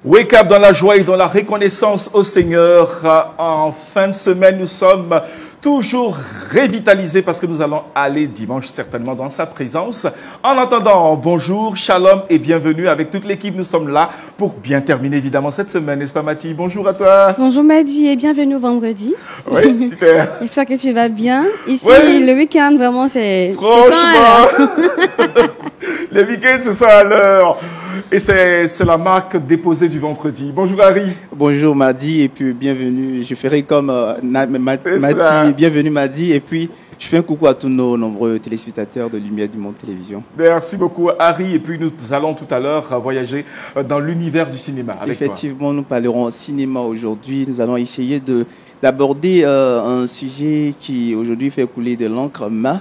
Wake up dans la joie et dans la reconnaissance au Seigneur. En fin de semaine, nous sommes toujours revitalisés parce que nous allons aller dimanche certainement dans sa présence. En attendant, bonjour, shalom et bienvenue avec toute l'équipe. Nous sommes là pour bien terminer évidemment cette semaine, n'est-ce pas Mathie? Bonjour à toi. Bonjour Madi et bienvenue au vendredi. Oui, super. J'espère que tu vas bien. Ici, Oui. le week-end, vraiment, c'est Franchement, les week-ends, c'est ça à l'heure. Et c'est la marque déposée du vendredi. Bonjour Harry. Bonjour Madi et puis bienvenue. Je ferai comme Madi, bienvenue Madi et puis je fais un coucou à tous nos nombreux téléspectateurs de Lumière du Monde Télévision. Merci beaucoup Harry et puis nous allons tout à l'heure voyager dans l'univers du cinéma avec Effectivement, toi. Nous parlerons cinéma aujourd'hui. Nous allons essayer d'aborder un sujet qui aujourd'hui fait couler de l'encre, mais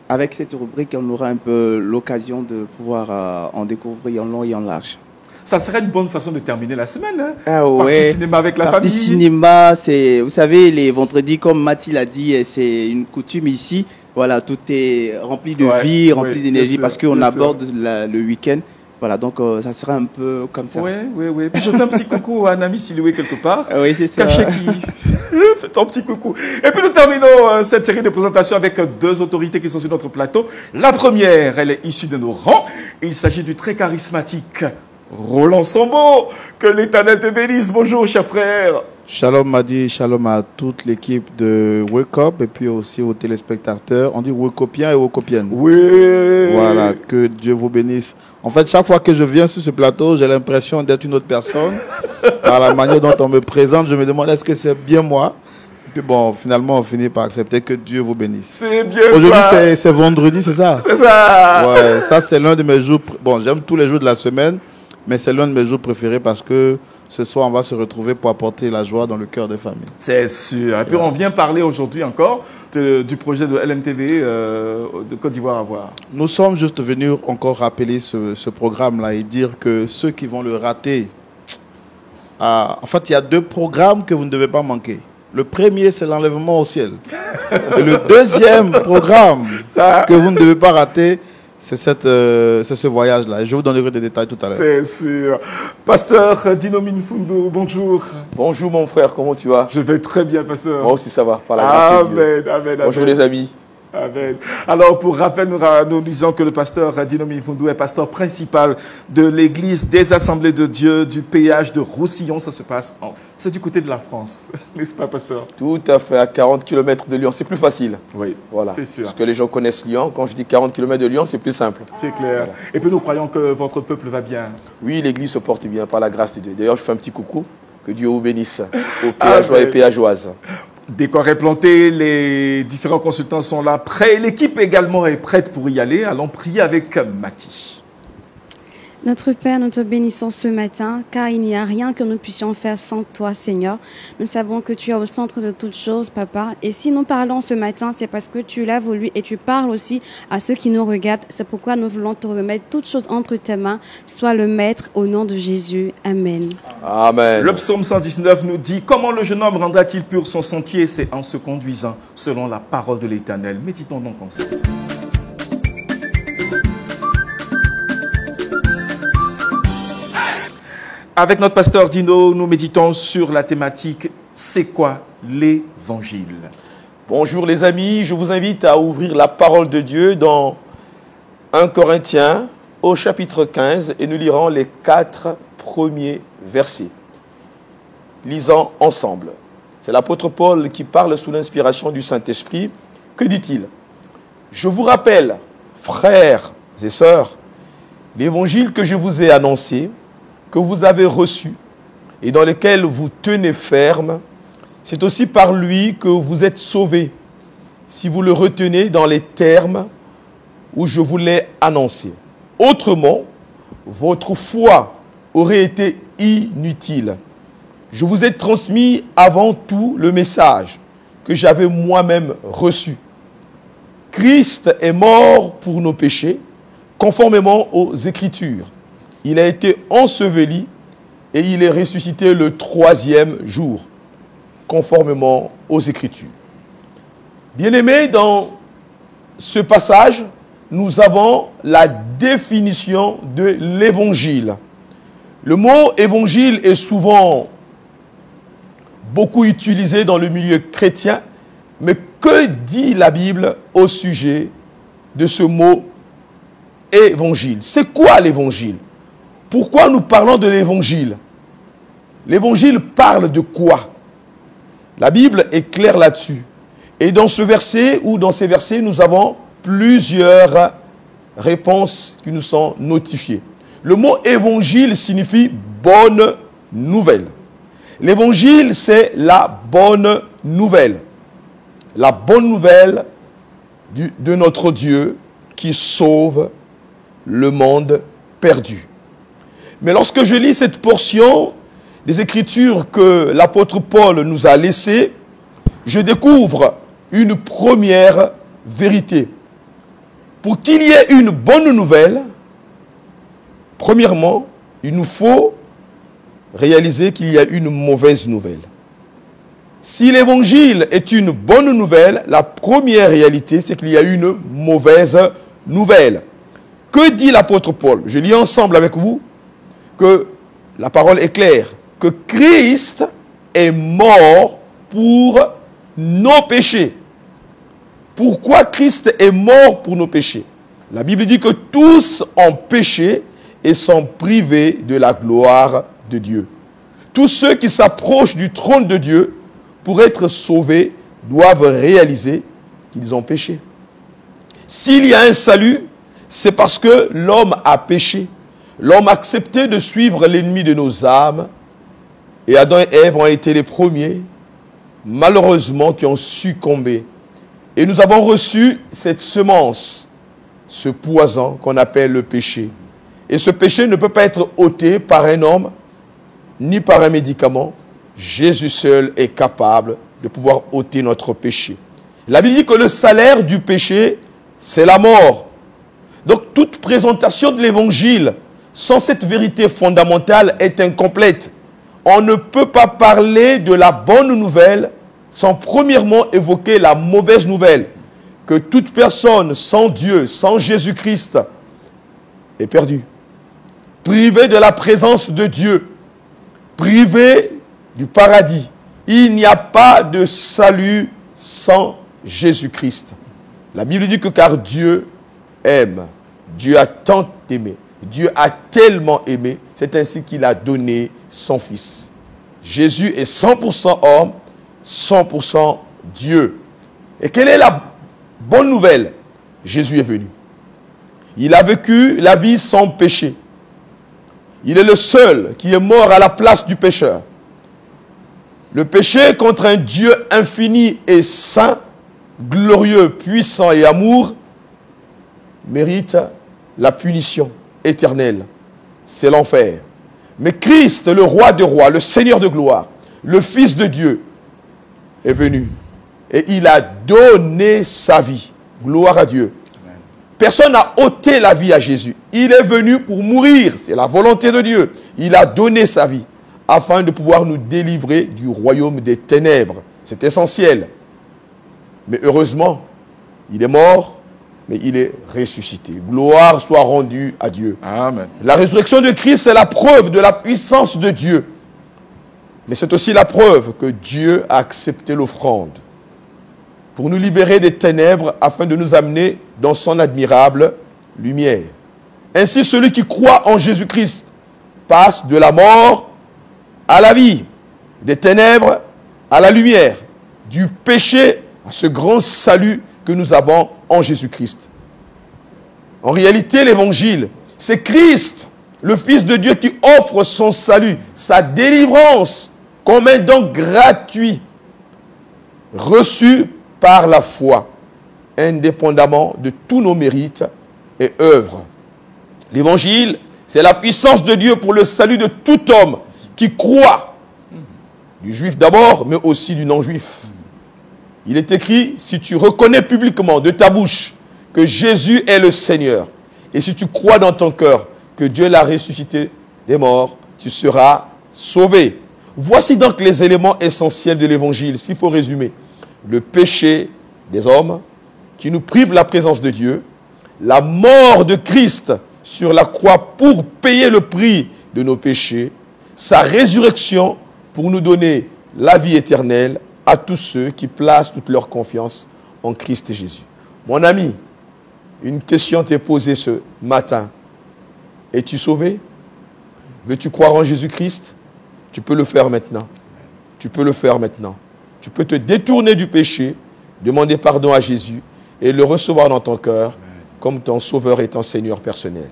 avec cette rubrique, on aura un peu l'occasion de pouvoir en découvrir en long et en large. Ça serait une bonne façon de terminer la semaine. Hein? Ah ouais. Partie cinéma avec la famille. Partie cinéma, c'est, vous savez, les vendredis, comme Mathilde l'a dit, c'est une coutume ici. Voilà, tout est rempli de vie, rempli d'énergie parce qu'on aborde le week-end. Voilà, donc ça sera un peu comme ça. Oui, oui, oui. Puis je fais un petit coucou à un ami Siloué quelque part. Oui, c'est ça. Caché qui fait ton petit coucou. Et puis nous terminons cette série de présentations avec deux autorités qui sont sur notre plateau. La première, elle est issue de nos rangs. Il s'agit du très charismatique Roland Sambo. Que l'Éternel te bénisse. Bonjour, cher frère. Shalom Madi, shalom à toute l'équipe de Wake Up et puis aussi aux téléspectateurs. On dit Wake Upiens et Wake Upiennes. Oui. Voilà, que Dieu vous bénisse. En fait, chaque fois que je viens sur ce plateau, j'ai l'impression d'être une autre personne. Par la manière dont on me présente, je me demande est-ce que c'est bien moi. Et puis bon, finalement, on finit par accepter que Dieu vous bénisse. C'est bien. Aujourd'hui, c'est vendredi, c'est ça? C'est ça. Ouais, ça c'est l'un de mes jours. Bon, j'aime tous les jours de la semaine, mais c'est l'un de mes jours préférés parce que ce soir, on va se retrouver pour apporter la joie dans le cœur des familles. C'est sûr. Et puis, on vient parler aujourd'hui encore du projet de LMTV de Côte d'Ivoire à voir. Nous sommes juste venus encore rappeler ce programme-là et dire que ceux qui vont le rater, en fait, il y a deux programmes que vous ne devez pas manquer. Le premier, c'est l'enlèvement au ciel. Et le deuxième programme que vous ne devez pas rater, c'est ce voyage-là. Je vous donnerai des détails tout à l'heure. C'est sûr. Pasteur Dino Minfundo, bonjour. Bonjour mon frère, comment tu vas? Je vais très bien, pasteur. Moi aussi ça va, par la grâce de Dieu. Amen. Bonjour les amis. Amen. Alors, pour rappel, nous disons que le pasteur Dino Minfundo est pasteur principal de l'église des Assemblées de Dieu du péage de Roussillon. Ça se passe, c'est du côté de la France, n'est-ce pas, pasteur? Tout à fait, à 40 km de Lyon, c'est plus facile. Oui, voilà. C'est sûr. Parce que les gens connaissent Lyon. Quand je dis 40 km de Lyon, c'est plus simple. C'est clair. Voilà. Et puis nous croyons que votre peuple va bien. Oui, l'église se porte bien, par la grâce de Dieu. D'ailleurs, je fais un petit coucou. Que Dieu vous bénisse aux péageois et péageoises. Décor est planté, les différents consultants sont là, prêts. L'équipe également est prête pour y aller. Allons prier avec Mathie. Notre Père, nous te bénissons ce matin, car il n'y a rien que nous puissions faire sans toi, Seigneur. Nous savons que tu es au centre de toutes choses, Papa. Et si nous parlons ce matin, c'est parce que tu l'as voulu et tu parles aussi à ceux qui nous regardent. C'est pourquoi nous voulons te remettre toutes choses entre tes mains. Sois le Maître au nom de Jésus. Amen. Amen. Le psaume 119 nous dit « Comment le jeune homme rendra-t-il pur son sentier? C'est en se conduisant selon la parole de l'Éternel. » Méditons donc ensemble. Avec notre pasteur Dino, nous méditons sur la thématique « C'est quoi l'Évangile ?» Bonjour les amis, je vous invite à ouvrir la parole de Dieu dans 1 Corinthiens au chapitre 15 et nous lirons les 4 premiers versets. Lisons ensemble. C'est l'apôtre Paul qui parle sous l'inspiration du Saint-Esprit. Que dit-il? Je vous rappelle, frères et sœurs, l'évangile que je vous ai annoncé, que vous avez reçu et dans lequel vous tenez ferme, c'est aussi par lui que vous êtes sauvés, si vous le retenez dans les termes où je vous l'ai annoncé. Autrement, votre foi aurait été inutile. Je vous ai transmis avant tout le message que j'avais moi-même reçu. Christ est mort pour nos péchés, conformément aux Écritures. Il a été enseveli et il est ressuscité le 3e jour, conformément aux Écritures. Bien-aimés, dans ce passage, nous avons la définition de l'Évangile. Le mot évangile est souvent beaucoup utilisé dans le milieu chrétien, mais que dit la Bible au sujet de ce mot évangile? C'est quoi l'évangile? Pourquoi nous parlons de l'évangile? L'évangile parle de quoi? La Bible est claire là-dessus. Et dans ce verset, ou dans ces versets, nous avons plusieurs réponses qui nous sont notifiées. Le mot évangile signifie bonne nouvelle. L'évangile, c'est la bonne nouvelle. La bonne nouvelle de notre Dieu qui sauve le monde perdu. Mais lorsque je lis cette portion des Écritures que l'apôtre Paul nous a laissées, je découvre une première vérité. Pour qu'il y ait une bonne nouvelle, premièrement, il nous faut réaliser qu'il y a une mauvaise nouvelle. Si l'évangile est une bonne nouvelle, la première réalité, c'est qu'il y a une mauvaise nouvelle. Que dit l'apôtre Paul? Je lis ensemble avec vous que la parole est claire, que Christ est mort pour nos péchés. Pourquoi Christ est mort pour nos péchés? La Bible dit que tous ont péché et sont privés de la gloire de Dieu. Tous ceux qui s'approchent du trône de Dieu pour être sauvés doivent réaliser qu'ils ont péché. S'il y a un salut, c'est parce que l'homme a péché. L'homme a accepté de suivre l'ennemi de nos âmes. Et Adam et Ève ont été les premiers, malheureusement, qui ont succombé. Et nous avons reçu cette semence, ce poison qu'on appelle le péché. Et ce péché ne peut pas être ôté par un homme, ni par un médicament. Jésus seul est capable de pouvoir ôter notre péché. La Bible dit que le salaire du péché, c'est la mort. Donc toute présentation de l'évangile sans cette vérité fondamentale est incomplète. On ne peut pas parler de la bonne nouvelle sans premièrement évoquer la mauvaise nouvelle, que toute personne sans Dieu, sans Jésus-Christ, est perdue. Privée de la présence de Dieu, privée du paradis. Il n'y a pas de salut sans Jésus-Christ. La Bible dit que car Dieu aime, Dieu a tant aimé, Dieu a tellement aimé, c'est ainsi qu'il a donné son Fils. Jésus est 100% homme, 100% Dieu. Et quelle est la bonne nouvelle? Jésus est venu. Il a vécu la vie sans péché. Il est le seul qui est mort à la place du pécheur. Le péché contre un Dieu infini et saint, glorieux, puissant et amour, mérite la punition éternelle. C'est l'enfer. Mais Christ, le roi des rois, le Seigneur de gloire, le Fils de Dieu, est venu. Et il a donné sa vie. Gloire à Dieu. Amen. Personne n'a ôté la vie à Jésus. Il est venu pour mourir. C'est la volonté de Dieu. Il a donné sa vie afin de pouvoir nous délivrer du royaume des ténèbres. C'est essentiel. Mais heureusement, il est mort, mais il est ressuscité. Gloire soit rendue à Dieu. Amen. La résurrection de Christ, c'est la preuve de la puissance de Dieu. Mais c'est aussi la preuve que Dieu a accepté l'offrande pour nous libérer des ténèbres afin de nous amener dans son admirable lumière. Ainsi, celui qui croit en Jésus-Christ passe de la mort à la vie, des ténèbres à la lumière, du péché à ce grand salut que nous avons en Jésus-Christ. En réalité, l'évangile, c'est Christ, le Fils de Dieu, qui offre son salut, sa délivrance, comme un don gratuit, reçu par la foi, indépendamment de tous nos mérites et œuvres. L'évangile, c'est la puissance de Dieu pour le salut de tout homme qui croit, du juif d'abord, mais aussi du non-juif. Il est écrit, si tu reconnais publiquement de ta bouche que Jésus est le Seigneur, et si tu crois dans ton cœur que Dieu l'a ressuscité des morts, tu seras sauvé. Voici donc les éléments essentiels de l'évangile, s'il faut résumer. Le péché des hommes qui nous prive la présence de Dieu, la mort de Christ sur la croix pour payer le prix de nos péchés, sa résurrection pour nous donner la vie éternelle à tous ceux qui placent toute leur confiance en Christ Jésus. Mon ami, une question t'est posée ce matin. Es-tu sauvé? Veux-tu croire en Jésus-Christ? Tu peux le faire maintenant. Tu peux le faire maintenant. Tu peux te détourner du péché, demander pardon à Jésus et le recevoir dans ton cœur comme ton sauveur et ton Seigneur personnel.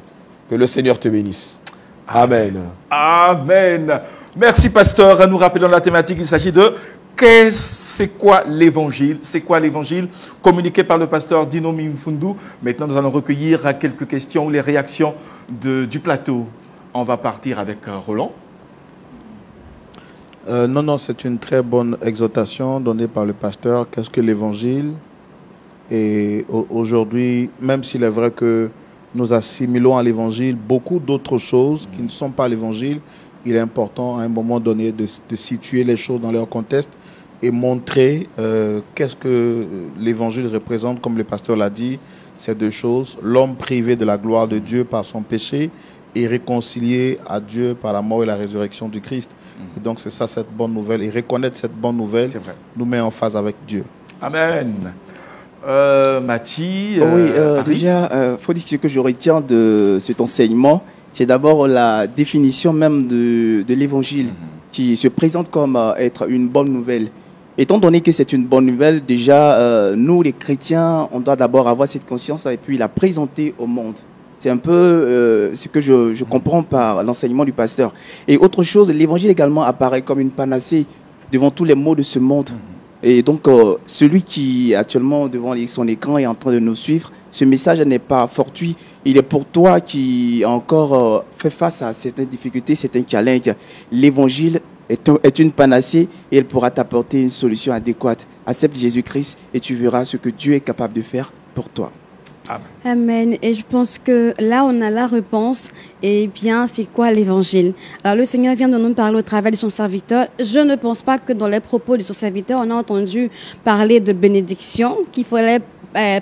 Que le Seigneur te bénisse. Amen. Amen. Merci, pasteur. Nous rappelons la thématique. Il s'agit de c'est quoi l'évangile? C'est quoi l'évangile? Communiqué par le pasteur Dino Mimfundu. Maintenant, nous allons recueillir quelques questions ou les réactions du plateau. On va partir avec Roland. Non, c'est une très bonne exhortation donnée par le pasteur. Qu'est-ce que l'évangile? Et aujourd'hui, même s'il est vrai que nous assimilons à l'évangile beaucoup d'autres choses qui ne sont pas l'évangile, il est important à un moment donné de situer les choses dans leur contexte et montrer qu'est-ce que l'évangile représente, comme le pasteur l'a dit, ces deux choses. L'homme privé de la gloire de Dieu par son péché et réconcilié à Dieu par la mort et la résurrection du Christ. Et donc c'est ça cette bonne nouvelle. Et reconnaître cette bonne nouvelle nous met en phase avec Dieu. Amen. Mathie, déjà, faut dire que ce que je retiens de cet enseignement, c'est d'abord la définition même de l'évangile qui se présente comme être une bonne nouvelle. Étant donné que c'est une bonne nouvelle, déjà, nous les chrétiens, on doit d'abord avoir cette conscience et puis la présenter au monde. C'est un peu ce que je comprends par l'enseignement du pasteur. Et autre chose, l'évangile également apparaît comme une panacée devant tous les maux de ce monde. Et donc, celui qui actuellement devant son écran est en train de nous suivre, ce message n'est pas fortuit. Il est pour toi qui a encore fait face à certaines difficultés, certains challenges. L'évangile est une panacée et elle pourra t'apporter une solution adéquate. Accepte Jésus-Christ et tu verras ce que Dieu est capable de faire pour toi. Amen. Et je pense que là, on a la réponse. Eh bien, c'est quoi l'évangile? Alors, le Seigneur vient de nous parler au travers de son serviteur. Je ne pense pas que dans les propos de son serviteur, on a entendu parler de bénédiction, qu'il fallait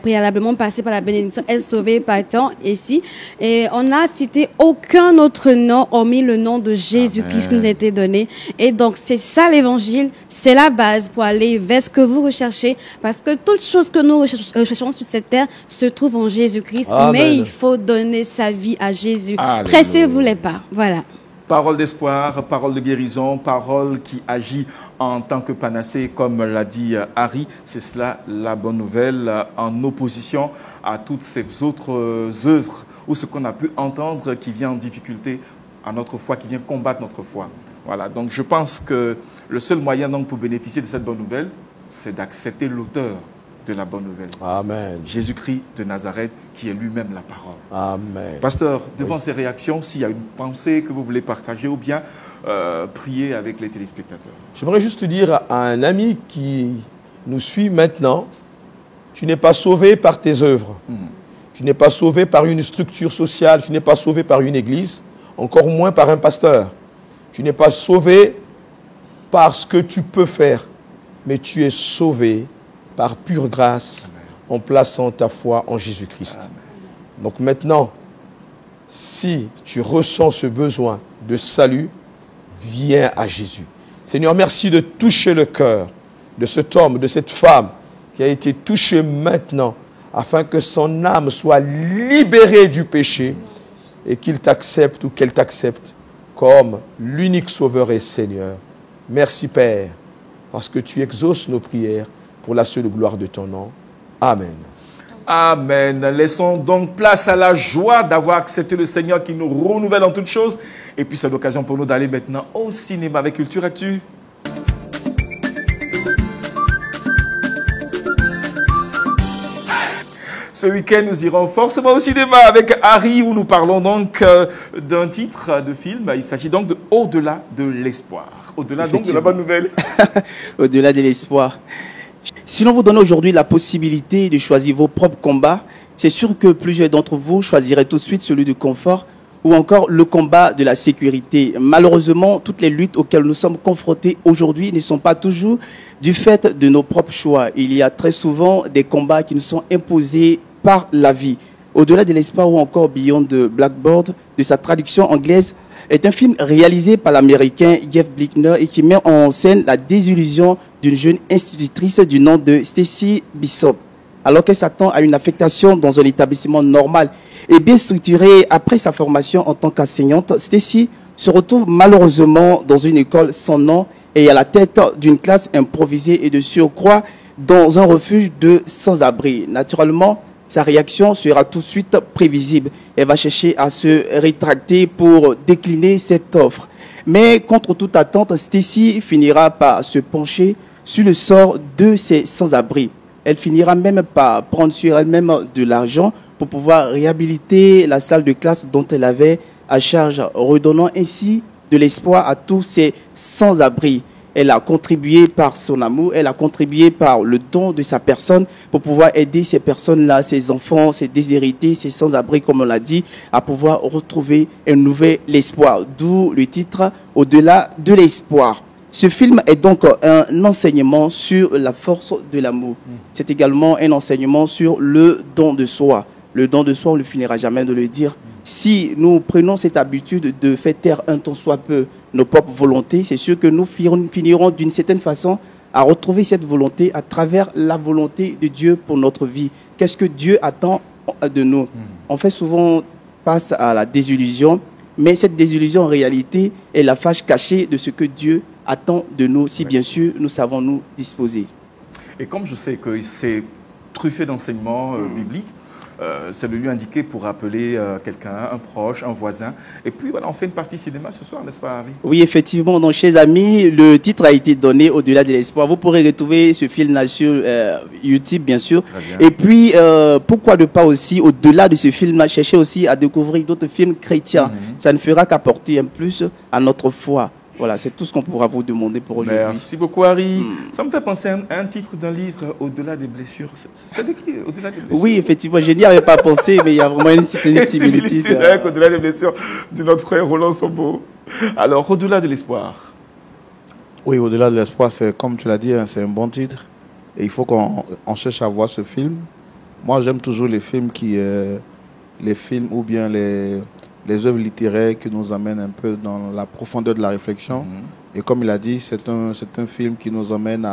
préalablement passer par la bénédiction, être sauvé par temps ici. Et on n'a cité aucun autre nom, hormis le nom de Jésus-Christ qui nous a été donné. Et donc, c'est ça l'évangile, c'est la base pour aller vers ce que vous recherchez, parce que toute chose que nous recherchons sur cette terre se trouve en Jésus-Christ, mais il faut donner sa vie à Jésus. Pressez-vous les pas, voilà. Parole d'espoir, parole de guérison, parole qui agit en tant que panacée, comme l'a dit Harry. C'est cela la bonne nouvelle, en opposition à toutes ces autres œuvres ou ce qu'on a pu entendre qui vient en difficulté à notre foi, qui vient combattre notre foi. Voilà, donc je pense que le seul moyen donc pour bénéficier de cette bonne nouvelle, c'est d'accepter l'auteur de la bonne nouvelle. Amen. Jésus-Christ de Nazareth, qui est lui-même la parole. Amen. Pasteur, devant ces réactions, s'il y a une pensée que vous voulez partager ou bien prier avec les téléspectateurs. J'aimerais juste dire à un ami qui nous suit maintenant, tu n'es pas sauvé par tes œuvres. Tu n'es pas sauvé par une structure sociale, tu n'es pas sauvé par une église, encore moins par un pasteur. Tu n'es pas sauvé par ce que tu peux faire, mais tu es sauvé par pure grâce, en plaçant ta foi en Jésus-Christ. Donc maintenant, si tu ressens ce besoin de salut, viens à Jésus. Seigneur, merci de toucher le cœur de cet homme, de cette femme qui a été touché maintenant, afin que son âme soit libérée du péché et qu'il t'accepte ou qu'elle t'accepte comme l'unique Sauveur et Seigneur. Merci Père, parce que tu exauces nos prières pour la seule gloire de ton nom. Amen. Amen. Laissons donc place à la joie d'avoir accepté le Seigneur qui nous renouvelle en toutes choses. Et puis c'est l'occasion pour nous d'aller maintenant au cinéma avec Culture Actu. Ce week-end, nous irons forcément au cinéma avec Harry, où nous parlons donc d'un titre de film. Il s'agit donc de Au-delà de l'espoir. Au-delà donc de la bonne nouvelle. Au-delà de l'espoir. Si l'on vous donne aujourd'hui la possibilité de choisir vos propres combats, c'est sûr que plusieurs d'entre vous choisiraient tout de suite celui du confort ou encore le combat de la sécurité. Malheureusement, toutes les luttes auxquelles nous sommes confrontés aujourd'hui ne sont pas toujours du fait de nos propres choix. Il y a très souvent des combats qui nous sont imposés par la vie. Au-delà de l'espoir ou encore Beyond the Blackboard, de sa traduction anglaise, est un film réalisé par l'Américain Jeff Blickner et qui met en scène la désillusion d'une jeune institutrice du nom de Stacy Bishop. Alors qu'elle s'attend à une affectation dans un établissement normal et bien structuré après sa formation en tant qu'enseignante, Stacy se retrouve malheureusement dans une école sans nom et à la tête d'une classe improvisée et de surcroît dans un refuge de sans-abri. Naturellement, sa réaction sera tout de suite prévisible. Elle va chercher à se rétracter pour décliner cette offre. Mais contre toute attente, Stacy finira par se pencher sur le sort de ces sans-abri. Elle finira même par prendre sur elle-même de l'argent pour pouvoir réhabiliter la salle de classe dont elle avait à charge, redonnant ainsi de l'espoir à tous ces sans-abri. Elle a contribué par son amour, elle a contribué par le don de sa personne pour pouvoir aider ces personnes-là, ces enfants, ces déshérités, ces sans-abri, comme on l'a dit, à pouvoir retrouver un nouvel espoir. D'où le titre « Au-delà de l'espoir ». Ce film est donc un enseignement sur la force de l'amour. C'est également un enseignement sur le don de soi. Le don de soi, on ne finira jamais de le dire. Si nous prenons cette habitude de faire taire un tant soit peu nos propres volontés, c'est sûr que nous finirons d'une certaine façon à retrouver cette volonté à travers la volonté de Dieu pour notre vie. Qu'est-ce que Dieu attend de nous? On fait souvent face à la désillusion, mais cette désillusion en réalité est la fâche cachée de ce que Dieu attend de nous, si bien sûr nous savons nous disposer. Et comme je sais que c'est truffé d'enseignements bibliques, c'est le lieu indiqué pour appeler quelqu'un, un proche, un voisin. Et puis voilà, on fait une partie cinéma ce soir, n'est-ce pas, Harry? Oui, effectivement, donc chers amis, le titre a été donné Au-delà de l'espoir. Vous pourrez retrouver ce film-là sur YouTube, bien sûr. Et puis, pourquoi ne pas aussi, au-delà de ce film-là, chercher aussi à découvrir d'autres films chrétiens. Ça ne fera qu'apporter un plus à notre foi. Voilà, c'est tout ce qu'on pourra vous demander pour aujourd'hui. Merci beaucoup, Harry. Ça me fait penser à un titre d'un livre, Au-delà des blessures. C'est de qui, Au-delà des blessures? Oui, effectivement, je n'y avais pas pensé, mais il y a vraiment une similitude. Au-delà des blessures de notre frère Roland Sombo. Alors, Au-delà de l'espoir. Oui, Au-delà de l'espoir, c'est comme tu l'as dit, hein, c'est un bon titre. Et il faut qu'on cherche à voir ce film. Moi, j'aime toujours les films les films ou bien les œuvres littéraires qui nous amènent un peu dans la profondeur de la réflexion. Et comme il a dit, c'est un film qui nous emmène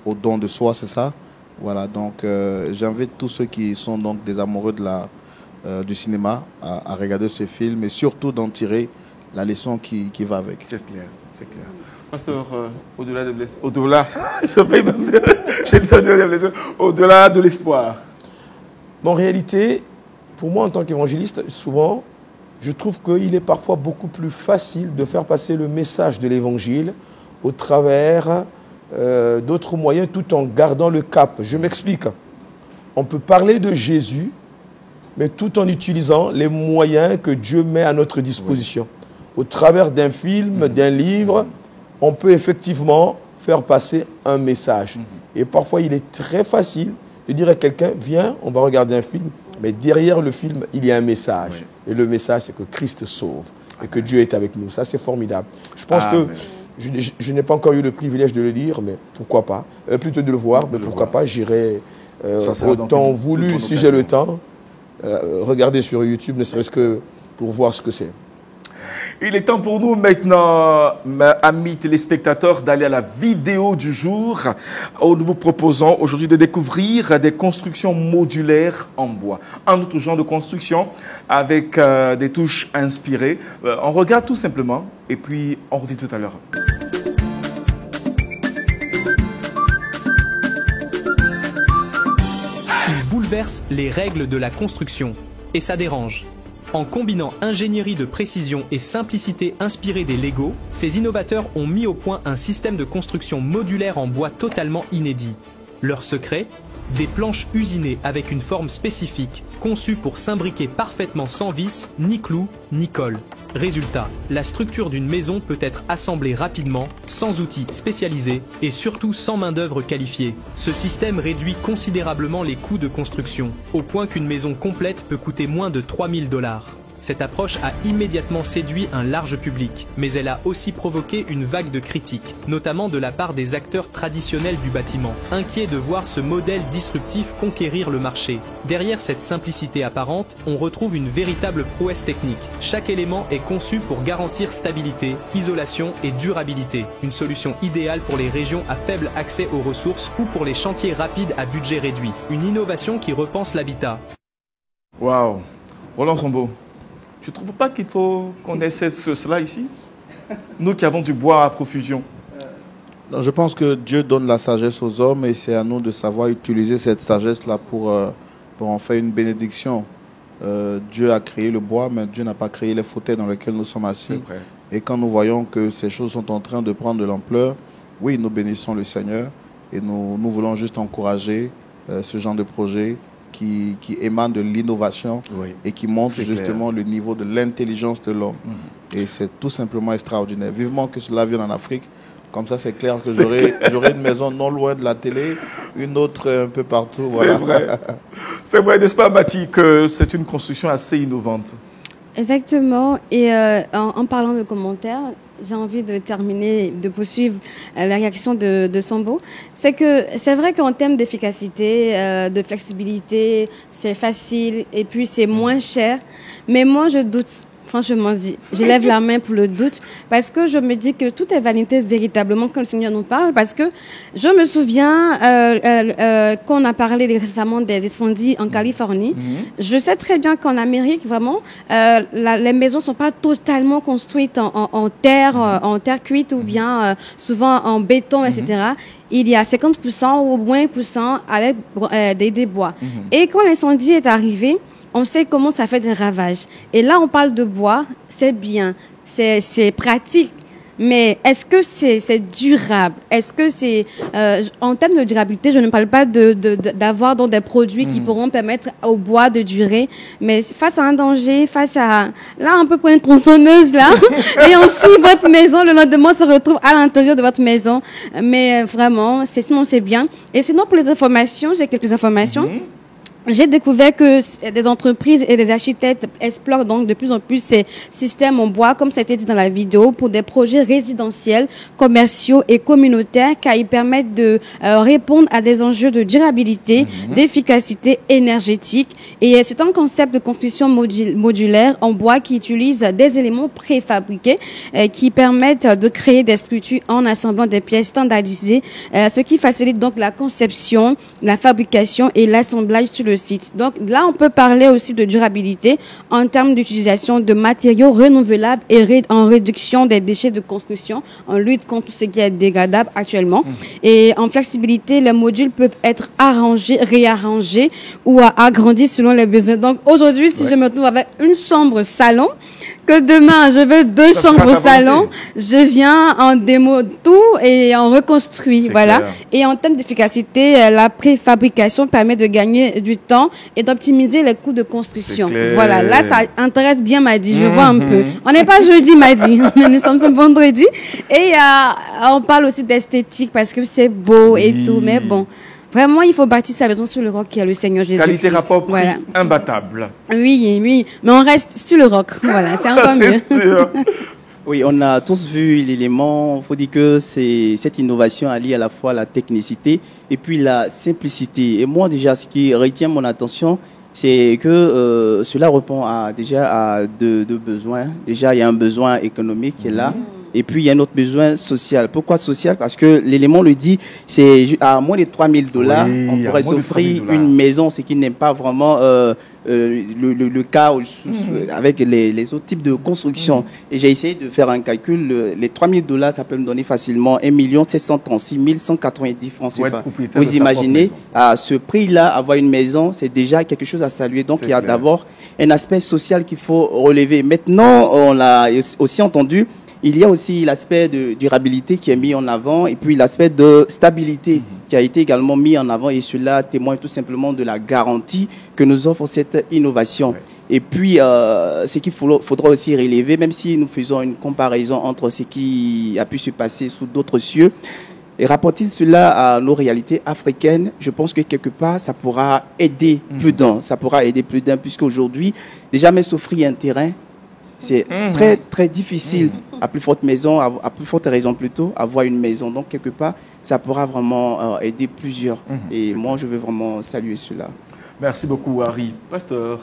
au don de soi, c'est ça? Voilà, donc j'invite tous ceux qui sont donc des amoureux du cinéma à regarder ce film et surtout d'en tirer la leçon qui va avec. C'est clair, c'est clair. Pasteur, au-delà de l'espoir, au-delà, je paye même, j'ai dit au-delà de l'espoir, au-delà de l'espoir. En réalité, pour moi en tant qu'évangéliste, souvent, je trouve qu'il est parfois beaucoup plus facile de faire passer le message de l'évangile au travers d'autres moyens tout en gardant le cap. Je m'explique. On peut parler de Jésus, mais tout en utilisant les moyens que Dieu met à notre disposition. Au travers d'un film, d'un livre, on peut effectivement faire passer un message. Et parfois, il est très facile de dire à quelqu'un, viens, on va regarder un film, mais derrière le film, il y a un message. Et le message, c'est que Christ sauve et que Dieu est avec nous. Ça, c'est formidable. Je pense que je n'ai pas encore eu le privilège de le lire, mais pourquoi pas. Plutôt de le voir, mais pourquoi pas. J'irai autant voulu, si j'ai le temps, regarder sur YouTube, ne serait-ce que pour voir ce que c'est. Il est temps pour nous maintenant, amis téléspectateurs, d'aller à la vidéo du jour où nous vous proposons aujourd'hui de découvrir des constructions modulaires en bois. Un autre genre de construction avec des touches inspirées. On regarde tout simplement et puis on revient tout à l'heure. Il bouleverse les règles de la construction et ça dérange. En combinant ingénierie de précision et simplicité inspirée des Lego, ces innovateurs ont mis au point un système de construction modulaire en bois totalement inédit. Leur secret ? Des planches usinées avec une forme spécifique, conçues pour s'imbriquer parfaitement sans vis, ni clous, ni colle. Résultat, la structure d'une maison peut être assemblée rapidement, sans outils spécialisés et surtout sans main-d'œuvre qualifiée. Ce système réduit considérablement les coûts de construction, au point qu'une maison complète peut coûter moins de 3 000 $. Cette approche a immédiatement séduit un large public, mais elle a aussi provoqué une vague de critiques, notamment de la part des acteurs traditionnels du bâtiment, inquiets de voir ce modèle disruptif conquérir le marché. Derrière cette simplicité apparente, on retrouve une véritable prouesse technique. Chaque élément est conçu pour garantir stabilité, isolation et durabilité. Une solution idéale pour les régions à faible accès aux ressources ou pour les chantiers rapides à budget réduit. Une innovation qui repense l'habitat. Waouh. Roland Sombo, tu ne trouves pas qu'il faut qu'on essaie cela ici? Nous qui avons du bois à profusion. Je pense que Dieu donne la sagesse aux hommes et c'est à nous de savoir utiliser cette sagesse-là pour en faire une bénédiction. Dieu a créé le bois, mais Dieu n'a pas créé les fauteuils dans lesquels nous sommes assis. Et quand nous voyons que ces choses sont en train de prendre de l'ampleur, oui, nous bénissons le Seigneur et nous voulons juste encourager ce genre de projet qui émane de l'innovation et qui montre justement le niveau de l'intelligence de l'homme. Et c'est tout simplement extraordinaire. Vivement que cela vienne en Afrique. Comme ça, c'est clair que j'aurai une maison non loin de la télé, une autre un peu partout. Voilà. C'est vrai. C'est vrai, n'est-ce pas, Mathie, que c'est une construction assez innovante? Exactement. Et en parlant de commentaires, j'ai envie de terminer, de poursuivre la réaction de Sombo. C'est que c'est vrai qu'en termes d'efficacité, de flexibilité, c'est facile et puis c'est moins cher. Mais moi, je doute. Franchement, je lève la main pour le doute parce que je me dis que tout est vanité véritablement quand le Seigneur nous parle, parce que je me souviens qu'on a parlé récemment des incendies en Californie. Je sais très bien qu'en Amérique, vraiment, les maisons sont pas totalement construites en terre cuite ou bien souvent en béton, etc. Il y a 50% ou moins % avec des bois. Et quand l'incendie est arrivé, on sait comment ça fait des ravages. Et là, on parle de bois, c'est bien, c'est pratique. Mais est-ce que c'est durable? Est-ce que c'est... en termes de durabilité, je ne parle pas d'avoir donc des produits qui pourront permettre au bois de durer. Mais face à un danger, face à... Là, on peut prendre une tronçonneuse, là, et on scie votre maison. Le lendemain, on se retrouve à l'intérieur de votre maison. Mais vraiment, sinon, c'est bien. Et sinon, pour les informations, j'ai quelques informations. J'ai découvert que des entreprises et des architectes explorent donc de plus en plus ces systèmes en bois, comme ça a été dit dans la vidéo, pour des projets résidentiels, commerciaux et communautaires, car ils permettent de répondre à des enjeux de durabilité, d'efficacité énergétique. Et c'est un concept de construction modulaire en bois qui utilise des éléments préfabriqués qui permettent de créer des structures en assemblant des pièces standardisées, ce qui facilite donc la conception, la fabrication et l'assemblage sur le site. Donc là, on peut parler aussi de durabilité en termes d'utilisation de matériaux renouvelables et en réduction des déchets de construction, en lutte contre tout ce qui est dégradable actuellement. Et en flexibilité, les modules peuvent être arrangés, réarrangés ou agrandis selon les besoins. Donc aujourd'hui, si je me trouve avec une chambre salon, que demain je veux deux chambres salon, je viens en démo tout et en reconstruit. Voilà. Clair. Et en termes d'efficacité, la préfabrication permet de gagner du temps et d'optimiser les coûts de construction. Voilà. Là, ça intéresse bien Madi. Je vois un peu. On n'est pas jeudi, Madi. Nous sommes ce vendredi. Et on parle aussi d'esthétique parce que c'est beau et tout. Mais bon. Vraiment, il faut bâtir sa maison sur le roc qui est le Seigneur Jésus. Qualité rapport prix imbattable. Oui, oui. Mais on reste sur le roc. Voilà, c'est encore mieux. Oui, on a tous vu l'élément. Il faut dire que cette innovation allie à la fois la technicité et puis la simplicité. Et moi, déjà, ce qui retient mon attention, c'est que cela répond déjà à deux besoins. Déjà, il y a un besoin économique qui est là. Et puis, il y a un autre besoin social. Pourquoi social? Parce que l'élément le dit, c'est à moins de $3000, on pourrait s'offrir une maison, ce qui n'est pas vraiment le cas avec les autres types de construction. Et j'ai essayé de faire un calcul. Les $3000, ça peut me donner facilement 1 736 190 francs CFA. Vous imaginez, à ce prix-là, avoir une maison, c'est déjà quelque chose à saluer. Donc, il y a d'abord un aspect social qu'il faut relever. Maintenant, on l'a aussi entendu, il y a aussi l'aspect de durabilité qui est mis en avant et puis l'aspect de stabilité qui a été également mis en avant, et cela témoigne tout simplement de la garantie que nous offre cette innovation. Et puis, ce qu'il faudra aussi relever, même si nous faisons une comparaison entre ce qui a pu se passer sous d'autres cieux, et rapporter cela à nos réalités africaines, je pense que quelque part, ça pourra aider plus d'un. Ça pourra aider plus d'un, puisque aujourd'hui, déjà même s'offrir un terrain, c'est très, très difficile, à plus forte maison, à plus forte raison plutôt, avoir une maison. Donc, quelque part, ça pourra vraiment aider plusieurs. Et moi, je veux vraiment saluer cela. Merci beaucoup, Harry. Pasteur.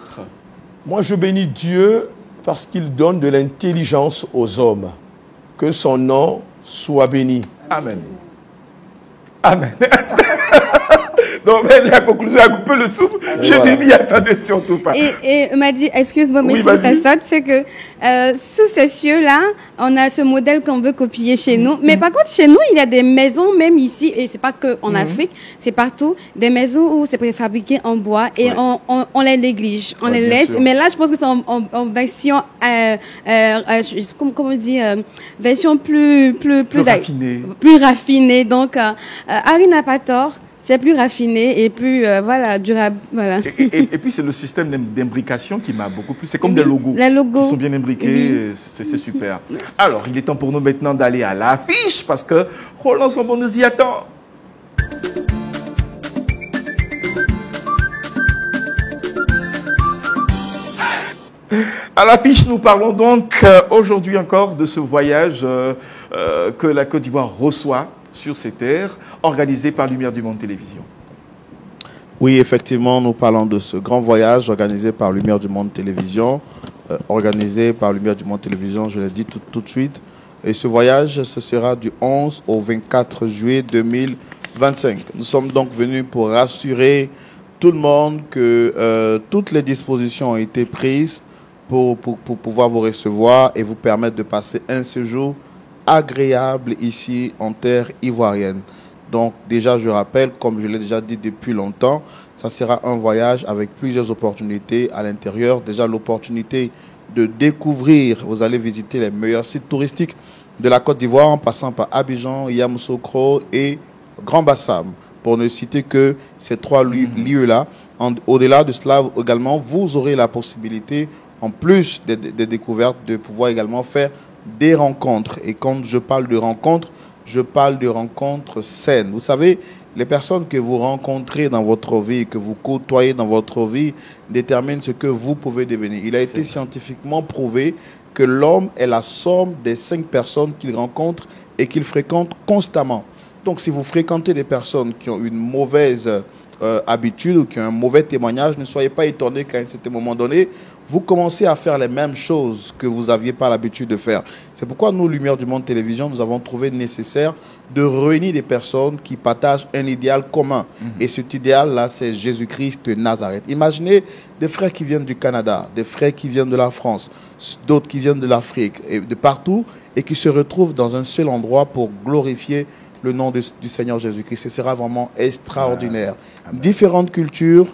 Moi, je bénis Dieu parce qu'il donne de l'intelligence aux hommes. Que son nom soit béni. Amen. Amen. Donc, la conclusion a coupé le souffle. Je n'ai m'y attendais surtout pas. Et m'a dit, excuse-moi, mais Oui, pour ça vas-y. saute, c'est que sous ces cieux-là, on a ce modèle qu'on veut copier chez nous. Mais par contre, chez nous, il y a des maisons, même ici, et c'est pas que en Afrique, c'est partout, des maisons où c'est préfabriqué en bois et on les néglige, on Ouais, les bien laisse. sûr. Mais là, je pense que c'est en version, comment on dit, version plus Raffiné. plus raffinée. Donc, Harry n'a pas tort. C'est plus raffiné et plus voilà, durable. Voilà. Et puis, c'est le système d'imbrication qui m'a beaucoup plu. C'est comme des logos. Les logos. Qui sont bien imbriqués. C'est super. Alors, il est temps pour nous maintenant d'aller à l'affiche parce que Roland Sambon nous y attend. À l'affiche, nous parlons donc aujourd'hui encore de ce voyage que la Côte d'Ivoire reçoit sur ses terres, organisé par Lumière du Monde Télévision. Oui, effectivement, nous parlons de ce grand voyage organisé par Lumière du Monde Télévision. Organisé par Lumière du Monde Télévision, je l'ai dit tout de suite. Et ce voyage, ce sera du 11 au 24 juillet 2025. Nous sommes donc venus pour rassurer tout le monde que toutes les dispositions ont été prises pour pouvoir vous recevoir et vous permettre de passer un séjour agréable ici en terre ivoirienne. Donc déjà, je rappelle, comme je l'ai déjà dit depuis longtemps, ça sera un voyage avec plusieurs opportunités à l'intérieur. Déjà, l'opportunité de découvrir, vous allez visiter les meilleurs sites touristiques de la Côte d'Ivoire en passant par Abidjan, Yamoussoukro et Grand Bassam, pour ne citer que ces trois lieux-là. Au-delà de cela, également, vous aurez la possibilité, en plus des découvertes, de pouvoir également faire des rencontres. Et quand je parle de rencontres, je parle de rencontres saines. Vous savez, les personnes que vous rencontrez dans votre vie, que vous côtoyez dans votre vie, déterminent ce que vous pouvez devenir. Il a été scientifiquement prouvé que l'homme est la somme des 5 personnes qu'il rencontre et qu'il fréquente constamment. Donc, si vous fréquentez des personnes qui ont une mauvaise habitude ou qui ont un mauvais témoignage, ne soyez pas étonnés qu'à un certain moment donné, vous commencez à faire les mêmes choses que vous n'aviez pas l'habitude de faire. C'est pourquoi nous, Lumière du Monde Télévision, nous avons trouvé nécessaire de réunir des personnes qui partagent un idéal commun. Et cet idéal-là, c'est Jésus-Christ de Nazareth. Imaginez des frères qui viennent du Canada, des frères qui viennent de la France, d'autres qui viennent de l'Afrique, et de partout, et qui se retrouvent dans un seul endroit pour glorifier le nom du Seigneur Jésus-Christ. Ce sera vraiment extraordinaire. Différentes cultures,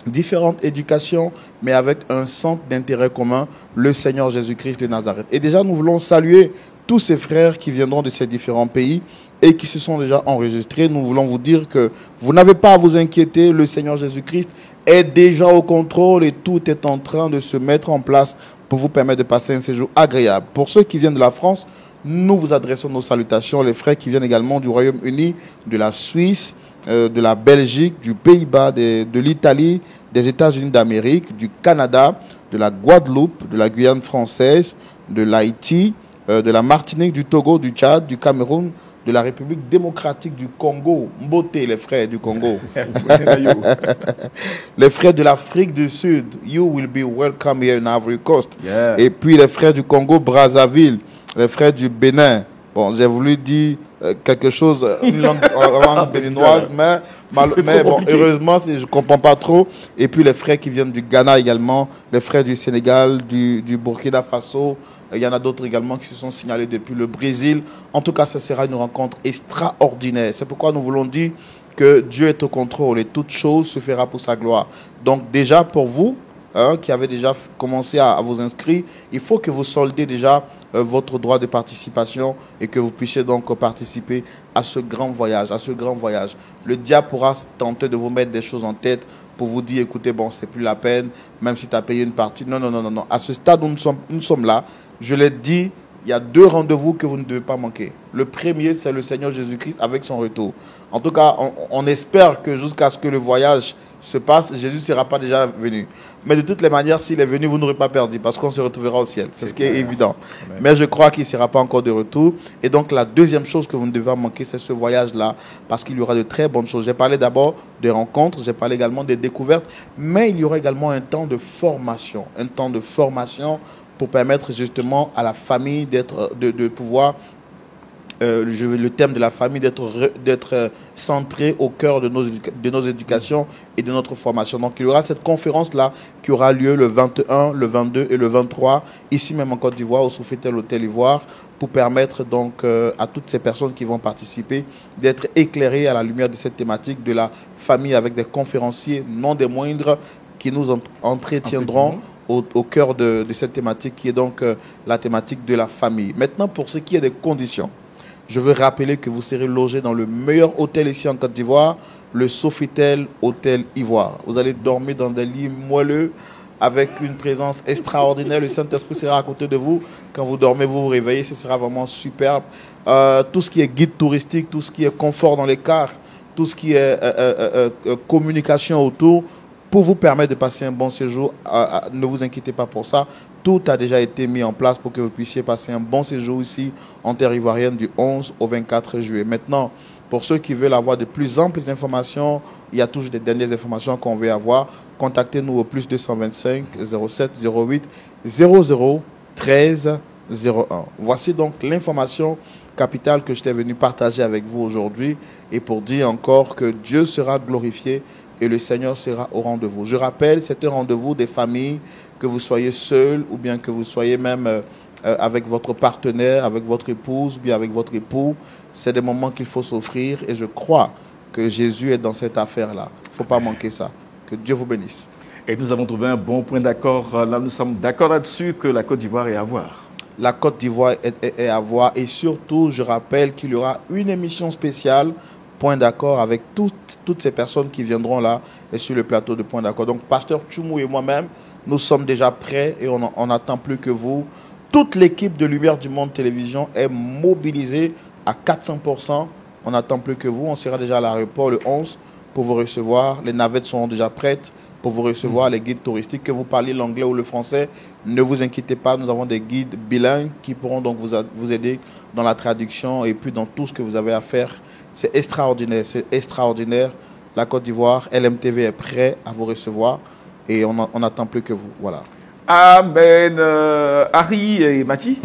différentes éducations, mais avec un centre d'intérêt commun, le Seigneur Jésus-Christ de Nazareth. Et déjà, nous voulons saluer tous ces frères qui viendront de ces différents pays et qui se sont déjà enregistrés. Nous voulons vous dire que vous n'avez pas à vous inquiéter, le Seigneur Jésus-Christ est déjà au contrôle et tout est en train de se mettre en place pour vous permettre de passer un séjour agréable. Pour ceux qui viennent de la France, nous vous adressons nos salutations. Les frères qui viennent également du Royaume-Uni, de la Suisse, de la Belgique, du Pays-Bas, de l'Italie, des États-Unis d'Amérique, du Canada, de la Guadeloupe, de la Guyane française, de l'Haïti, de la Martinique, du Togo, du Tchad, du Cameroun, de la République démocratique du Congo. Mbote, les frères du Congo. Les frères de l'Afrique du Sud. You will be welcome here in Ivory Coast. Yeah. Et puis les frères du Congo, Brazzaville. Les frères du Bénin. Bon, j'ai voulu dire quelque chose, une langue béninoise, mais bon, heureusement, je ne comprends pas trop. Et puis les frères qui viennent du Ghana également, les frères du Sénégal, du Burkina Faso. Il y en a d'autres également qui se sont signalés depuis le Brésil. En tout cas, ce sera une rencontre extraordinaire. C'est pourquoi nous voulons dire que Dieu est au contrôle et toute chose se fera pour sa gloire. Donc déjà, pour vous, qui avez déjà commencé à vous inscrire, il faut que vous soldez déjà votre droit de participation et que vous puissiez donc participer à ce grand voyage, Le diable pourra tenter de vous mettre des choses en tête pour vous dire, écoutez, bon, c'est plus la peine, même si tu as payé une partie. Non. À ce stade où nous sommes là, je l'ai dit, il y a 2 rendez-vous que vous ne devez pas manquer. Le premier, c'est le Seigneur Jésus-Christ avec son retour. En tout cas, on espère que jusqu'à ce que le voyage se passe, Jésus ne sera pas déjà venu. Mais de toutes les manières, s'il est venu, vous n'aurez pas perdu parce qu'on se retrouvera au ciel. C'est ce qui est évident. Amen. Mais je crois qu'il ne sera pas encore de retour. Et donc, la deuxième chose que vous ne devez pas manquer, c'est ce voyage-là parce qu'il y aura de très bonnes choses. J'ai parlé d'abord des rencontres, j'ai parlé également des découvertes, mais il y aura également un temps de formation. Un temps de formation pour permettre justement à la famille de pouvoir... le thème de la famille d'être centré au cœur de nos éducations et de notre formation. Donc, il y aura cette conférence-là qui aura lieu le 21, le 22 et le 23, ici même en Côte d'Ivoire, au Sofitel Hôtel Ivoire, pour permettre donc à toutes ces personnes qui vont participer d'être éclairées à la lumière de cette thématique de la famille avec des conférenciers non des moindres qui nous entretiendront au cœur de cette thématique qui est donc la thématique de la famille. Maintenant, pour ce qui est des conditions, je veux rappeler que vous serez logé dans le meilleur hôtel ici en Côte d'Ivoire, le Sofitel Hôtel Ivoire. Vous allez dormir dans des lits moelleux avec une présence extraordinaire. Le Saint-Esprit sera à côté de vous. Quand vous dormez, vous vous réveillez, ce sera vraiment superbe. Tout ce qui est guide touristique, tout ce qui est confort dans les cars, tout ce qui est communication autour, pour vous permettre de passer un bon séjour, ne vous inquiétez pas pour ça. Tout a déjà été mis en place pour que vous puissiez passer un bon séjour ici en terre ivoirienne du 11 au 24 juillet. Maintenant, pour ceux qui veulent avoir de plus amples informations, il y a toujours des dernières informations qu'on veut avoir. Contactez-nous au plus 225 07 08 00 13 01. Voici donc l'information capitale que j'étais venu partager avec vous aujourd'hui et pour dire encore que Dieu sera glorifié et le Seigneur sera au rendez-vous. Je rappelle, c'est un rendez-vous des familles, que vous soyez seul ou bien que vous soyez même avec votre partenaire, avec votre épouse ou bien avec votre époux. C'est des moments qu'il faut s'offrir et je crois que Jésus est dans cette affaire-là. Il ne faut pas manquer ça. Que Dieu vous bénisse. Et nous avons trouvé un bon point d'accord. Là, nous sommes d'accord là-dessus que la Côte d'Ivoire est à voir. La Côte d'Ivoire est à voir et surtout, je rappelle qu'il y aura une émission spéciale Point d'accord avec toutes ces personnes qui viendront là et sur le plateau de Point d'accord. Donc, Pasteur Tchoumou et moi-même, nous sommes déjà prêts et on n'attend plus que vous. Toute l'équipe de Lumière du Monde Télévision est mobilisée à 400%. On n'attend plus que vous. On sera déjà à l'aéroport le 11 pour vous recevoir. Les navettes seront déjà prêtes pour vous recevoir. Les guides touristiques, que vous parliez l'anglais ou le français, ne vous inquiétez pas. Nous avons des guides bilingues qui pourront donc vous aider dans la traduction et puis dans tout ce que vous avez à faire. C'est extraordinaire, c'est extraordinaire. La Côte d'Ivoire, LMTV est prêt à vous recevoir et on n'attend plus que vous. Voilà. Amen. Harry et Mati?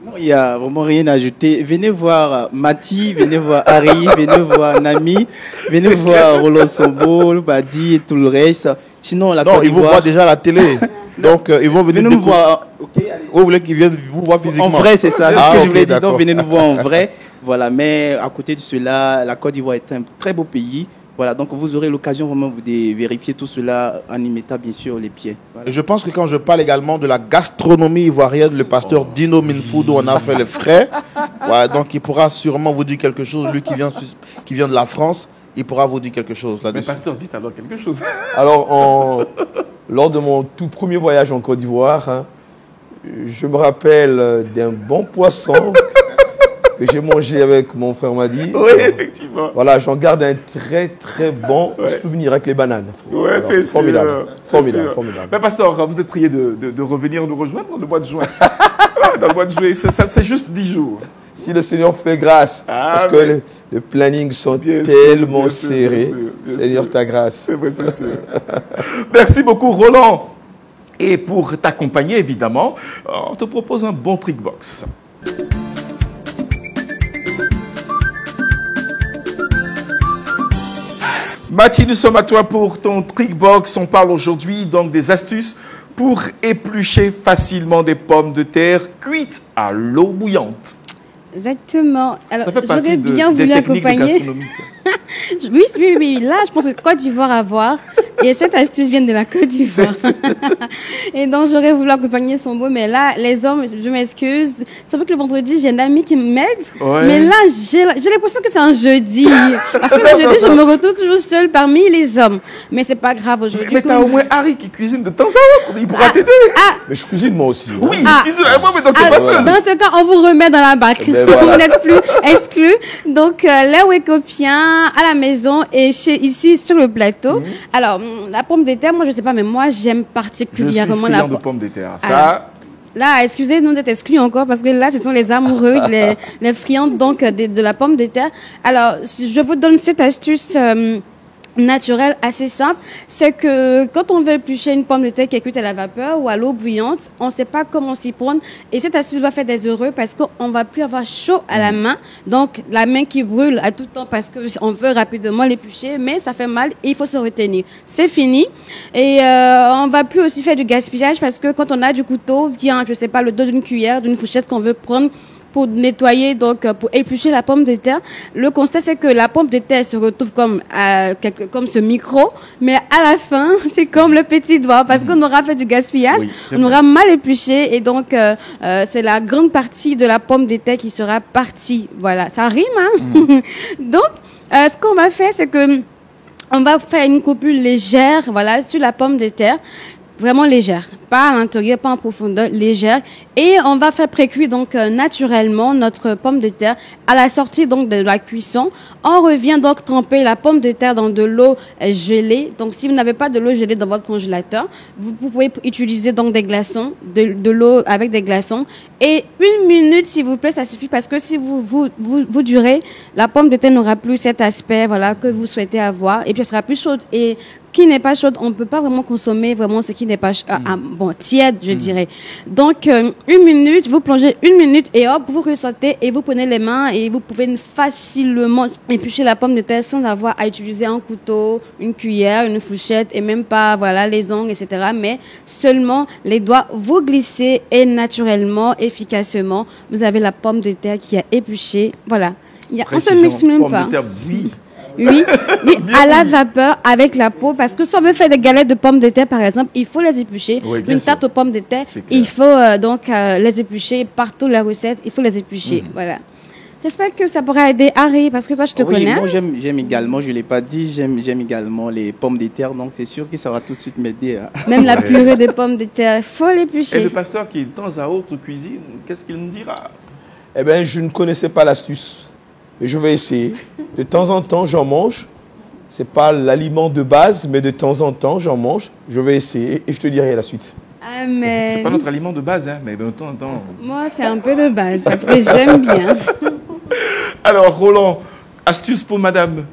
Non, il n'y a vraiment rien à ajouter. Venez voir Mati, venez voir Harry, venez voir Nami, venez voir Roland Sombo, Badi et tout le reste. Sinon, la Côte d'Ivoire... Non, ils vous voient déjà à la télé. Donc, ils vont venir nous voir. Okay, vous voulez qu'ils viennent vous voir physiquement? En vrai, c'est ça. C'est ce que je voulais dire. Donc, venez nous voir en vrai. Voilà, mais à côté de cela, la Côte d'Ivoire est un très beau pays. Voilà, donc vous aurez l'occasion vraiment de vérifier tout cela en y mettant bien sûr les pieds. Voilà. Et je pense que quand je parle également de la gastronomie ivoirienne, le pasteur Dino Minfoudou en a fait les frais. Voilà, donc il pourra sûrement vous dire quelque chose. Lui qui vient de la France, il pourra vous dire quelque chose là-dessus. Mais pasteur, dites alors quelque chose. Alors, lors de mon tout premier voyage en Côte d'Ivoire, hein, je me rappelle d'un bon poisson que j'ai mangé avec mon frère Madi. Oui, effectivement. Voilà, j'en garde un très très bon souvenir avec les bananes. Oui, c'est formidable. Formidable, formidable. Mais pasteur, vous êtes prié de revenir nous rejoindre dans le mois de juin. Dans le mois de juillet, c'est juste 10 jours. Si le Seigneur fait grâce, parce que les plannings sont tellement serrés. Seigneur, ta grâce. C'est vrai, c'est sûr. Merci beaucoup, Roland. Et pour t'accompagner, évidemment, on te propose un bon trickbox. Mathie, nous sommes à toi pour ton trickbox. On parle aujourd'hui donc des astuces pour éplucher facilement des pommes de terre cuites à l'eau bouillante. Exactement. Alors, j'aurais bien voulu accompagner. Oui, là, je pense que Côte d'Ivoire à voir. Et cette astuce vient de la Côte d'Ivoire. Et donc, j'aurais voulu accompagner son mot, mais là, les hommes, je m'excuse. C'est vrai que le vendredi, j'ai une amie qui m'aide, mais là, j'ai l'impression que c'est un jeudi. Parce que le jeudi, je me retrouve toujours seule parmi les hommes. Mais c'est pas grave aujourd'hui. Mais t'as au moins Harry qui cuisine de temps à autre. Il pourra t'aider. Mais je cuisine moi aussi. Oui, il cuisine avec moi, mais donc t'es pas seul. Dans ce cas, on vous remet dans la bac. Ben voilà. Vous n'êtes plus exclus. Donc, les Wécopiens à la maison et ici sur le plateau. Alors, la pomme de terre, moi, je sais pas, mais moi, j'aime particulièrement je suis friand de pommes de terre. Ça... Là, excusez-nous d'être exclus encore parce que là, ce sont les amoureux, les friands donc de la pomme de terre. Alors, si je vous donne cette astuce naturelle assez simple, c'est que quand on veut éplucher une pomme de terre qui est cuite à la vapeur ou à l'eau bouillante, on ne sait pas comment s'y prendre. Et cette astuce va faire des heureux parce qu'on va plus avoir chaud à la main. Donc, la main qui brûle à tout temps parce qu'on veut rapidement l'éplucher, mais ça fait mal et il faut se retenir. C'est fini. Et on va plus aussi faire du gaspillage parce que quand on a du couteau, bien, je sais pas, le dos d'une cuillère, d'une fourchette qu'on veut prendre pour nettoyer, donc pour éplucher la pomme de terre. Le constat, c'est que la pomme de terre se retrouve comme ce micro, mais à la fin, c'est comme le petit doigt, parce qu'on aura fait du gaspillage, on aura mal épluché, et donc c'est la grande partie de la pomme de terre qui sera partie. Voilà, ça rime, hein. Donc, ce qu'on va faire, c'est que on va faire une coupure légère, voilà, sur la pomme de terre. Vraiment légère, pas à l'intérieur, pas en profondeur, légère. Et on va faire précuire donc naturellement notre pomme de terre. À la sortie donc de la cuisson, on revient donc tremper la pomme de terre dans de l'eau gelée. Donc si vous n'avez pas de l'eau gelée dans votre congélateur, vous pouvez utiliser donc des glaçons, de l'eau avec des glaçons. Et 1 minute s'il vous plaît, ça suffit parce que si vous durez, la pomme de terre n'aura plus cet aspect voilà que vous souhaitez avoir et puis elle sera plus chaude. Et qui n'est pas chaude, on ne peut pas vraiment consommer vraiment ce qui n'est pas tiède, je dirais. Donc, 1 minute, vous plongez 1 minute et hop, vous ressortez et vous prenez les mains et vous pouvez facilement éplucher la pomme de terre sans avoir à utiliser un couteau, une cuillère, une fourchette et même pas, voilà, les ongles, etc. Mais seulement les doigts, vous glissez et naturellement, efficacement, vous avez la pomme de terre qui a épluché. Voilà. On se mixe même pas. Pomme de terre, oui. Oui, à la vapeur avec la peau, parce que si on veut faire des galettes de pommes de terre, par exemple, il faut les éplucher. Oui, une tarte aux pommes de terre, il faut donc les éplucher. Partout la recette, il faut les éplucher. Voilà. J'espère que ça pourra aider Harry, parce que toi, je te connais. Moi, j'aime également, je ne l'ai pas dit, j'aime également les pommes de terre, donc c'est sûr que ça va tout de suite m'aider. Hein. Même la purée des pommes de terre, il faut l'éplucher. Et le pasteur qui, de temps à autre, cuisine, qu'est-ce qu'il nous dira? Eh bien, je ne connaissais pas l'astuce. Mais je vais essayer. De temps en temps, j'en mange. Ce n'est pas l'aliment de base, mais de temps en temps, j'en mange. Je vais essayer et je te dirai la suite. Amen. C'est pas notre aliment de base, hein, mais de temps en temps. Moi, c'est un peu de base parce que j'aime bien. Alors, Roland, astuce pour madame?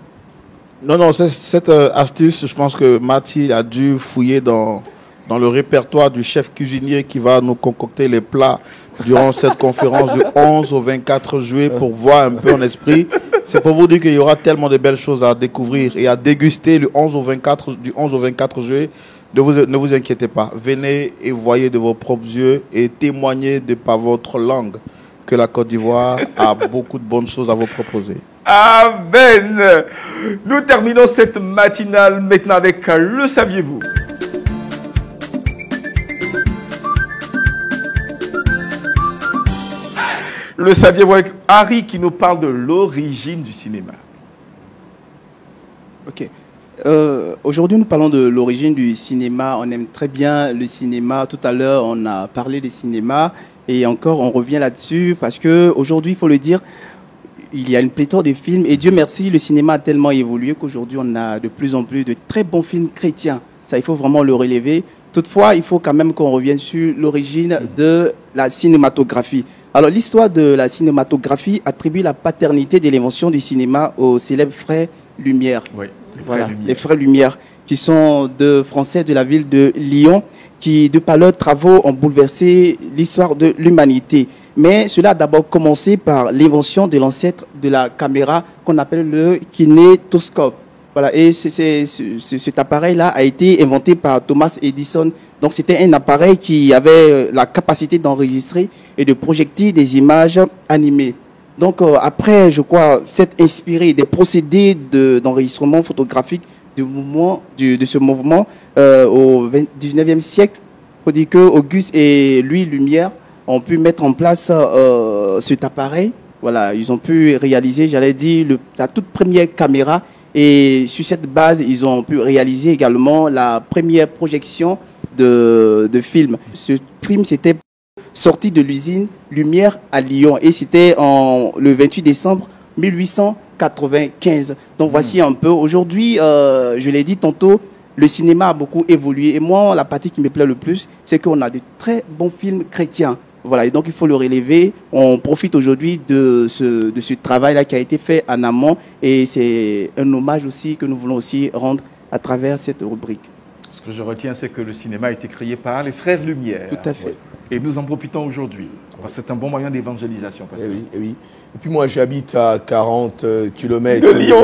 Non, cette astuce, je pense que Mathilde a dû fouiller dans le répertoire du chef cuisinier qui va nous concocter les plats durant cette conférence du 11 au 24 juillet pour voir un peu en esprit. C'est pour vous dire qu'il y aura tellement de belles choses à découvrir et à déguster du 11 au 24 juillet. Ne vous inquiétez pas. Venez et voyez de vos propres yeux et témoignez de par votre langue que la Côte d'Ivoire a beaucoup de bonnes choses à vous proposer. Amen. Nous terminons cette matinale maintenant avec Le Saviez-vous? Le saviez-vous avec Harry qui nous parle de l'origine du cinéma. Ok. Aujourd'hui, nous parlons de l'origine du cinéma. On aime très bien le cinéma. Tout à l'heure, on a parlé du cinéma. Et encore, on revient là-dessus parce qu'aujourd'hui, il faut le dire, il y a une pléthore de films. Et Dieu merci, le cinéma a tellement évolué qu'aujourd'hui, on a de plus en plus de très bons films chrétiens. Ça, il faut vraiment le relever. Toutefois, il faut quand même qu'on revienne sur l'origine de la cinématographie. Alors, l'histoire de la cinématographie attribue la paternité de l'invention du cinéma aux célèbres frères Lumière. Oui, les frères Lumière, qui sont deux Français de la ville de Lyon, qui, de par leurs travaux, ont bouleversé l'histoire de l'humanité. Mais cela a d'abord commencé par l'invention de l'ancêtre de la caméra qu'on appelle le kinétoscope. Voilà, et cet appareil-là a été inventé par Thomas Edison. Donc, c'était un appareil qui avait la capacité d'enregistrer et de projeter des images animées. Donc, après, je crois, s'être inspiré des procédés d'enregistrement photographique de ce mouvement au 19e siècle. Il faut dire que Auguste et lui, Lumière, ont pu mettre en place cet appareil. Voilà, ils ont pu réaliser, j'allais dire, la toute première caméra. Et sur cette base, ils ont pu réaliser également la première projection de film. Ce film, c'était sorti de l'usine Lumière à Lyon. Et c'était le 28 décembre 1895. Donc voici un peu. Aujourd'hui, je l'ai dit tantôt, le cinéma a beaucoup évolué. Et moi, la partie qui me plaît le plus, c'est qu'on a de très bons films chrétiens. Voilà, et donc il faut le relever. On profite aujourd'hui de ce travail-là qui a été fait en amont. Et c'est un hommage aussi que nous voulons aussi rendre à travers cette rubrique. Ce que je retiens, c'est que le cinéma a été créé par les frères Lumière. Tout à fait. Et nous en profitons aujourd'hui. C'est un bon moyen d'évangélisation. Eh oui. Et puis moi, j'habite à 40 km de Lyon.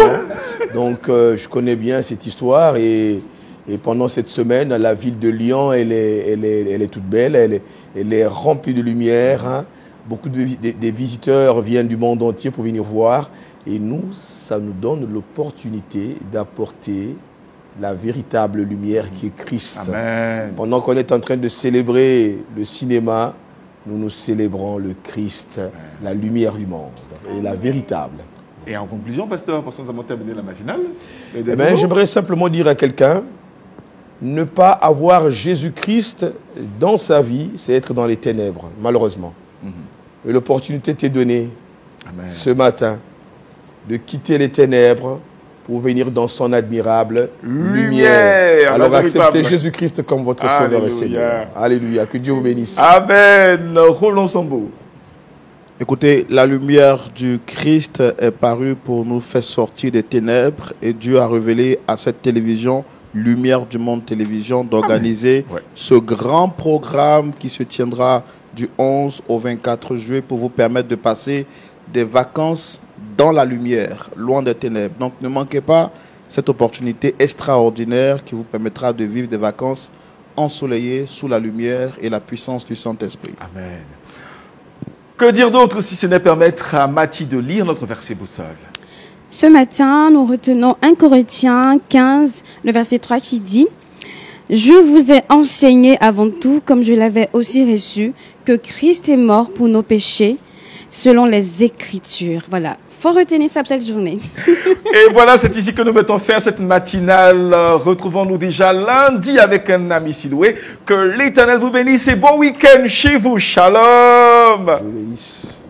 Donc je connais bien cette histoire. Et pendant cette semaine, la ville de Lyon, elle est toute belle. Elle est remplie de lumière. Hein. Beaucoup des visiteurs viennent du monde entier pour venir voir. Et nous, ça nous donne l'opportunité d'apporter la véritable lumière qui est Christ. Amen. Pendant qu'on est en train de célébrer le cinéma, nous célébrons le Christ, la lumière du monde, et la véritable. Et en conclusion, pasteur, parce que nous avons terminé la matinale. J'aimerais simplement dire à quelqu'un, ne pas avoir Jésus-Christ dans sa vie, c'est être dans les ténèbres, malheureusement. Et l'opportunité t'est donnée ce matin de quitter les ténèbres pour venir dans son admirable lumière. Alors acceptez Jésus-Christ comme votre Sauveur et Seigneur. Alléluia. Que Dieu vous bénisse. Amen. Roland Sambo. Écoutez, la lumière du Christ est parue pour nous faire sortir des ténèbres et Dieu a révélé à cette télévision, Lumière du Monde Télévision, d'organiser ce grand programme qui se tiendra du 11 au 24 juillet pour vous permettre de passer des vacances dans la lumière, loin des ténèbres. Donc ne manquez pas cette opportunité extraordinaire qui vous permettra de vivre des vacances ensoleillées sous la lumière et la puissance du Saint-Esprit. Amen. Que dire d'autre si ce n'est permettre à Mathie de lire notre verset boussole? Ce matin, nous retenons 1 Corinthiens 15, le verset 3 qui dit « Je vous ai enseigné avant tout, comme je l'avais aussi reçu, que Christ est mort pour nos péchés, selon les Écritures. » Voilà. Faut retenir ça cette journée. Et voilà, c'est ici que nous mettons fin à cette matinale. Retrouvons-nous déjà lundi avec un ami Siloué. Que l'Éternel vous bénisse et bon week-end chez vous. Shalom. Je bénisse.